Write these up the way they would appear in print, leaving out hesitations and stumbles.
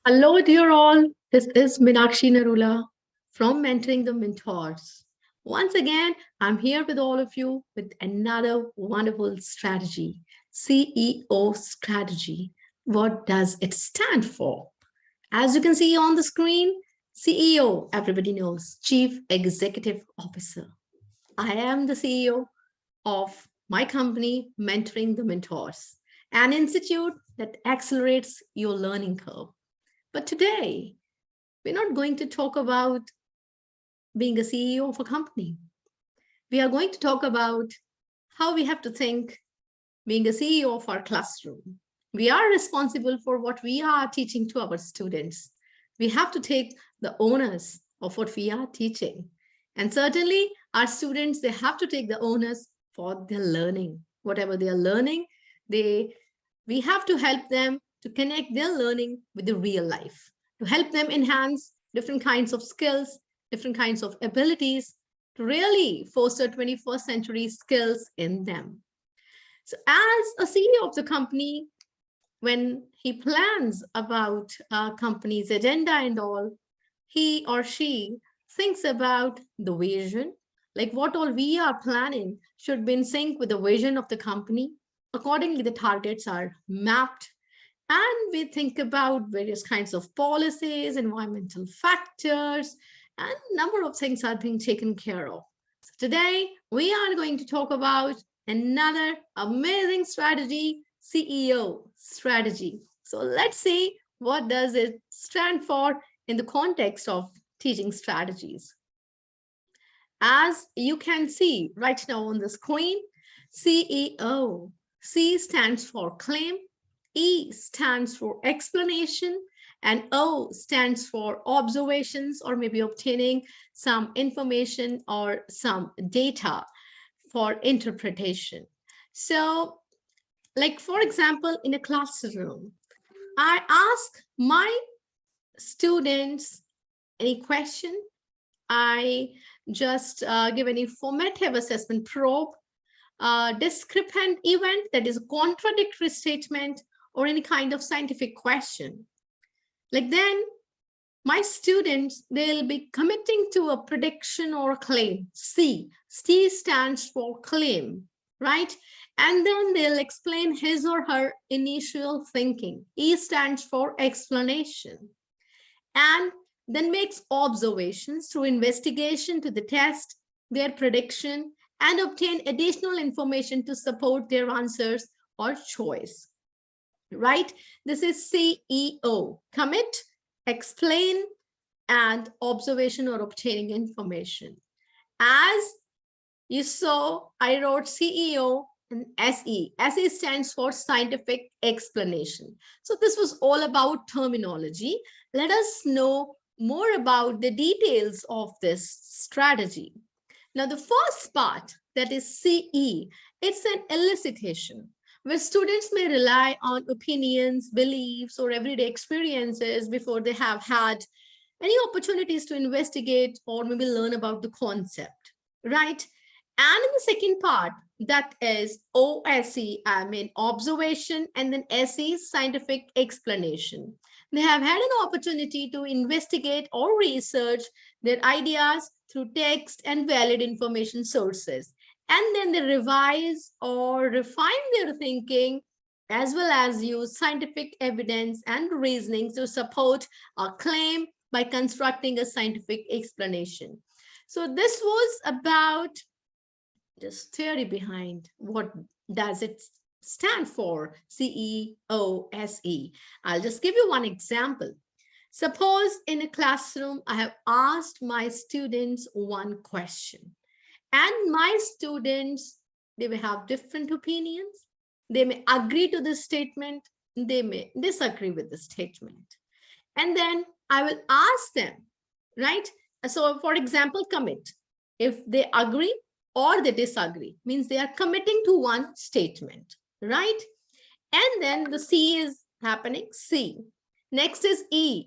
Hello, dear all. This is Meenakshi Narula from Mentoring the Mentors. Once again, I'm here with all of you with another wonderful strategy, CEO strategy. What does it stand for? As you can see on the screen, CEO, everybody knows, Chief Executive Officer. I am the CEO of my company, Mentoring the Mentors, an institute that accelerates your learning curve. But today, we're not going to talk about being a CEO of a company. We are going to talk about how we have to think being a CEO of our classroom. We are responsible for what we are teaching to our students. We have to take the onus of what we are teaching. And certainly, our students, they have to take the onus for their learning. Whatever they are learning, we have to help them to connect their learning with the real life, to help them enhance different kinds of skills, different kinds of abilities, to really foster 21st century skills in them. So as a CEO of the company, when he plans about a company's agenda and all, he or she thinks about the vision, like what all we are planning should be in sync with the vision of the company. Accordingly, the targets are mapped, and we think about various kinds of policies, environmental factors, and a number of things are being taken care of. So today, we are going to talk about another amazing strategy, CEO strategy. So let's see what does it stand for in the context of teaching strategies. As you can see right now on the screen, CEO. C stands for claim, E stands for explanation, and O stands for observations or maybe obtaining some information or some data for interpretation. So, like for example, in a classroom, I ask my students any question. I just give any formative assessment probe, discrepant event, that is a contradictory statement, or any kind of scientific question. Like then, my students, they'll be committing to a prediction or a claim. C stands for claim, right? And then they'll explain his or her initial thinking. E stands for explanation. And then makes observations through investigation to the test, their prediction, and obtain additional information to support their answers or choice, right? This is CEO, commit, explain, and observation or obtaining information. As you saw, I wrote CEO and SE. SE stands for scientific explanation. So this was all about terminology. Let us know more about the details of this strategy. Now, the first part, that is CE, it's an elicitation where students may rely on opinions, beliefs, or everyday experiences before they have had any opportunities to investigate or maybe learn about the concept, right? And in the second part, that is OSE, I mean observation, and then SE, scientific explanation. They have had an opportunity to investigate or research their ideas through text and valid information sources. And then they revise or refine their thinking as well as use scientific evidence and reasoning to support a claim by constructing a scientific explanation. So this was about just theory behind what does it stand for, CEOSE. I'll just give you one example. Suppose in a classroom, I have asked my students one question, and my students, they may have different opinions. They may agree to this statement. They may disagree with the statement. And then I will ask them, right? So for example, commit. If they agree or they disagree, means they are committing to one statement, right? And then the C is happening, C. Next is E,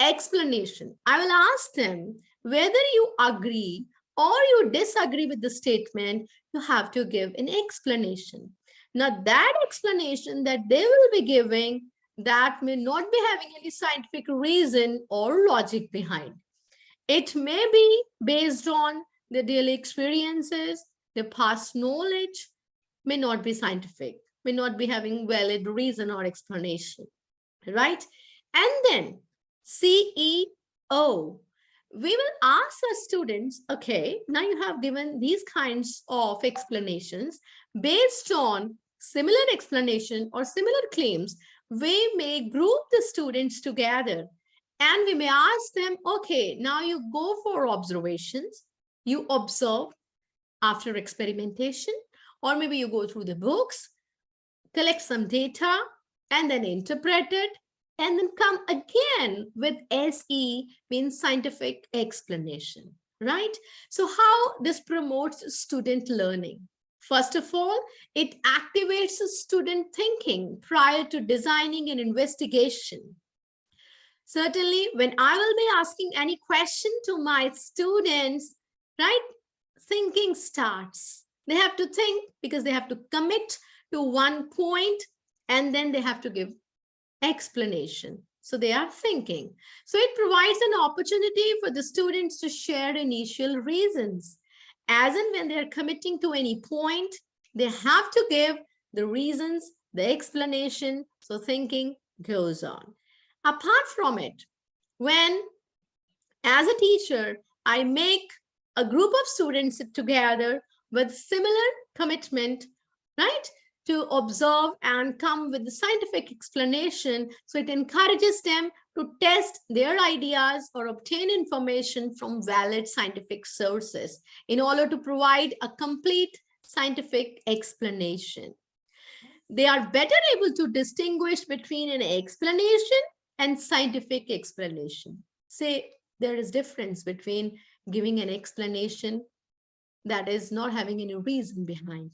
explanation. I will ask them whether you agree or you disagree with the statement, you have to give an explanation. Now that explanation that they will be giving, that may not be having any scientific reason or logic behind. It may be based on their daily experiences, their past knowledge, may not be scientific, may not be having valid reason or explanation, right? And then CEO, we will ask our students, okay, now you have given these kinds of explanations. Based on similar explanation or similar claims, we may group the students together and we may ask them, okay, now you go for observations, you observe after experimentation, or maybe you go through the books, collect some data, and then interpret it, and then come again with SE, means scientific explanation, right? So how this promotes student learning? First of all, it activates student thinking prior to designing an investigation. Certainly, when I will be asking any question to my students, right, thinking starts. They have to think because they have to commit to one point and then they have to give explanation. So they are thinking. So it provides an opportunity for the students to share initial reasons. As and when they're committing to any point, they have to give the reasons, the explanation. So thinking goes on. Apart from it, when as a teacher, I make a group of students sit together with similar commitment, right, to observe and come with the scientific explanation. So it encourages them to test their ideas or obtain information from valid scientific sources in order to provide a complete scientific explanation. They are better able to distinguish between an explanation and scientific explanation. Say there is difference between giving an explanation that is not having any reason behind,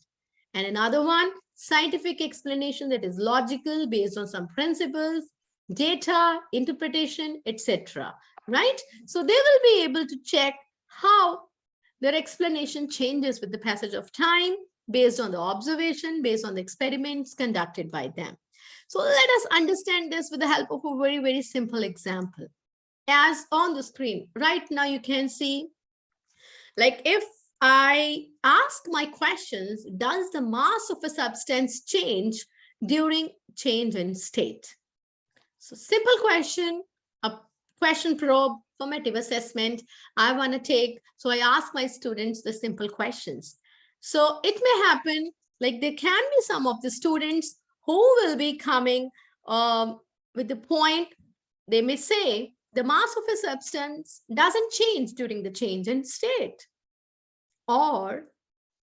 and another one, scientific explanation that is logical based on some principles, data, interpretation, etc. Right? So they will be able to check how their explanation changes with the passage of time based on the observation, based on the experiments conducted by them. So let us understand this with the help of a very, very simple example. As on the screen right now, you can see, like if I ask my questions, does the mass of a substance change during change in state? So simple question, a question probe, formative assessment, I want to take. So I ask my students the simple questions. So it may happen, like there can be some of the students who will be coming with the point, they may say, the mass of a substance doesn't change during the change in state. Or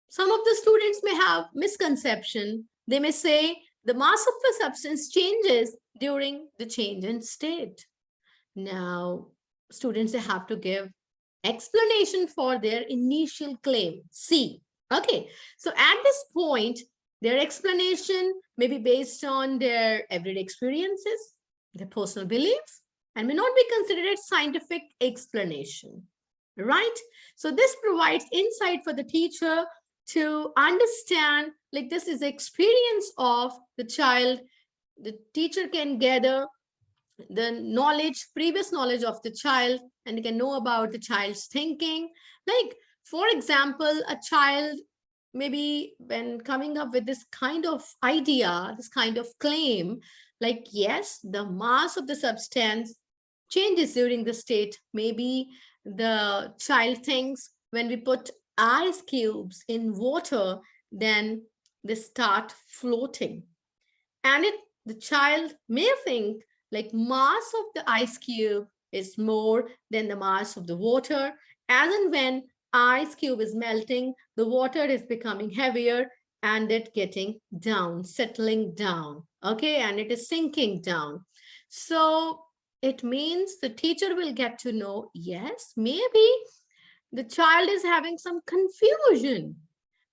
some of the students may have misconception. They may say the mass of a substance changes during the change in state. Now, students, they have to give explanation for their initial claim, C. Okay, so at this point, their explanation may be based on their everyday experiences, their personal beliefs, and may not be considered a scientific explanation, right? So this provides insight for the teacher to understand, like this is the experience of the child. The teacher can gather the knowledge, previous knowledge of the child, and can know about the child's thinking. Like, for example, a child maybe when coming up with this kind of idea, this kind of claim, like, yes, the mass of the substance changes during the state. Maybe the child thinks when we put ice cubes in water, then they start floating. And the child may think like mass of the ice cube is more than the mass of the water. As and when ice cube is melting, the water is becoming heavier and it getting down, settling down. Okay, and it is sinking down. So it means the teacher will get to know, yes, maybe the child is having some confusion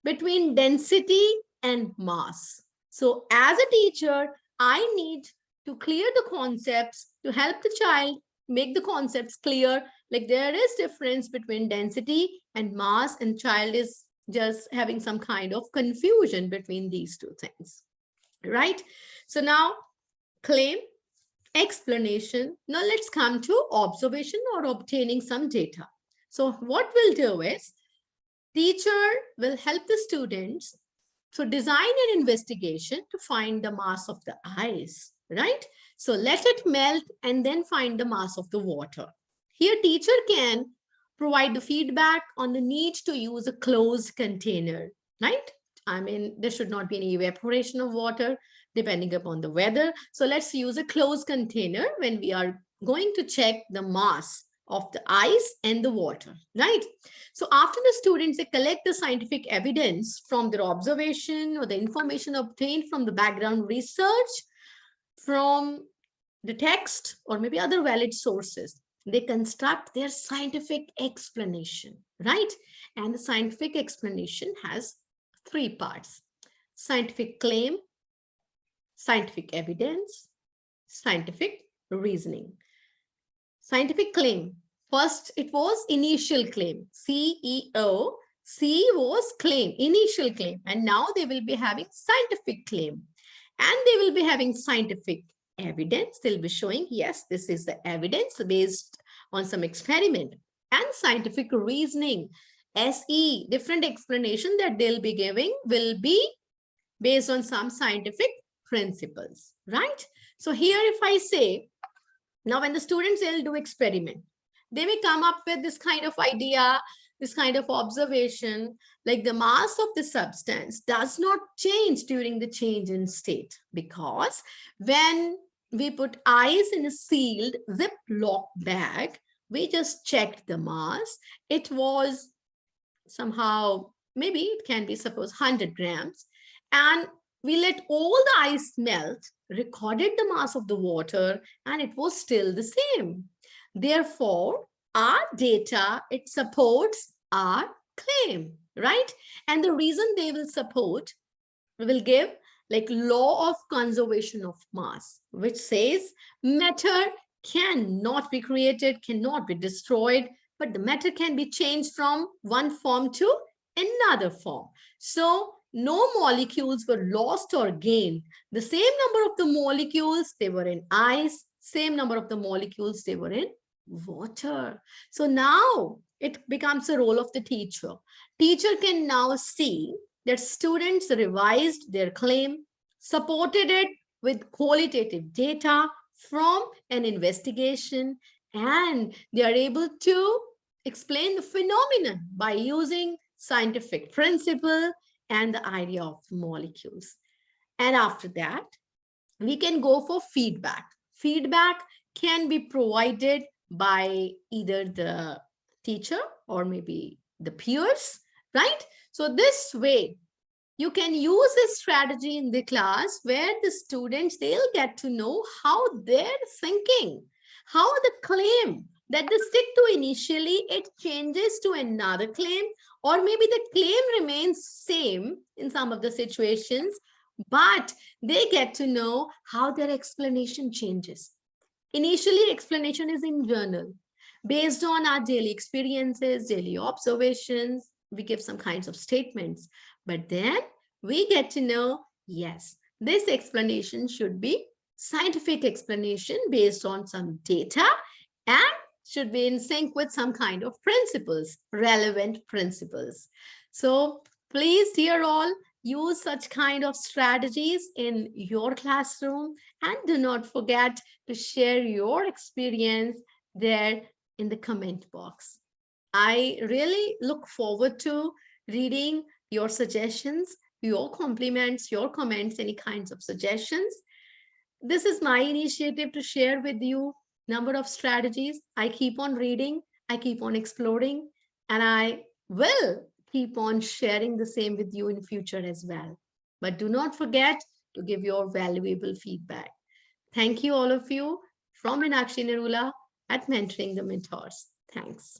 between density and mass. So as a teacher, I need to clear the concepts to help the child make the concepts clear. Like there is difference between density and mass, and child is just having some kind of confusion between these two things, right? So now claim, explanation. Now let's come to observation or obtaining some data. So what we'll do is, teacher will help the students to design an investigation to find the mass of the ice, right? So let it melt and then find the mass of the water. Here teacher can provide the feedback on the need to use a closed container, right? I mean, there should not be any evaporation of water depending upon the weather. So let's use a closed container when we are going to check the mass of the ice and the water, right? So after the students, they collect the scientific evidence from their observation or the information obtained from the background research, from the text or maybe other valid sources. They construct their scientific explanation, right? And the scientific explanation has three parts: scientific claim, scientific evidence, scientific reasoning. Scientific claim. First, it was initial claim, CEO. C was claim, initial claim. And now they will be having scientific claim. And they will be having scientific evidence. They'll be showing, yes, this is the evidence based on some experiment. And scientific reasoning, SE, different explanation that they'll be giving will be based on some scientific principles, right? So here if I say, now when the students will do experiment, they may come up with this kind of idea, this kind of observation, like the mass of the substance does not change during the change in state, because when we put ice in a sealed Ziploc bag, we just checked the mass. It was somehow, maybe it can be suppose 100 grams, and we let all the ice melt, recorded the mass of the water, and it was still the same. Therefore, our data, it supports our claim, right? And the reason they will support, we will give like law of conservation of mass, which says matter cannot be created, cannot be destroyed, but the matter can be changed from one form to another form. So no molecules were lost or gained. The same number of the molecules, they were in ice, same number of the molecules, they were in water. So now it becomes a role of the teacher. Teacher can now see that students revised their claim, supported it with qualitative data from an investigation, and they are able to explain the phenomenon by using scientific principle and the idea of molecules. And after that, we can go for feedback. Feedback can be provided by either the teacher or maybe the peers, right? So this way, you can use this strategy in the class where the students, they'll get to know how they're thinking, how the claim that they stick to initially, it changes to another claim, or maybe the claim remains same in some of the situations, but they get to know how their explanation changes. Initially, explanation is in journal. Based on our daily experiences, daily observations, we give some kinds of statements. But then we get to know, yes, this explanation should be scientific explanation based on some data and should be in sync with some kind of principles, relevant principles. So please, dear all, use such kind of strategies in your classroom, and do not forget to share your experience there in the comment box. I really look forward to reading your suggestions, your compliments, your comments, any kinds of suggestions. This is my initiative to share with you number of strategies. I keep on reading, I keep on exploring, and I will keep on sharing the same with you in future as well. But do not forget to give your valuable feedback. Thank you, all of you, from Meenakshi Narula at Mentoring the Mentors. Thanks.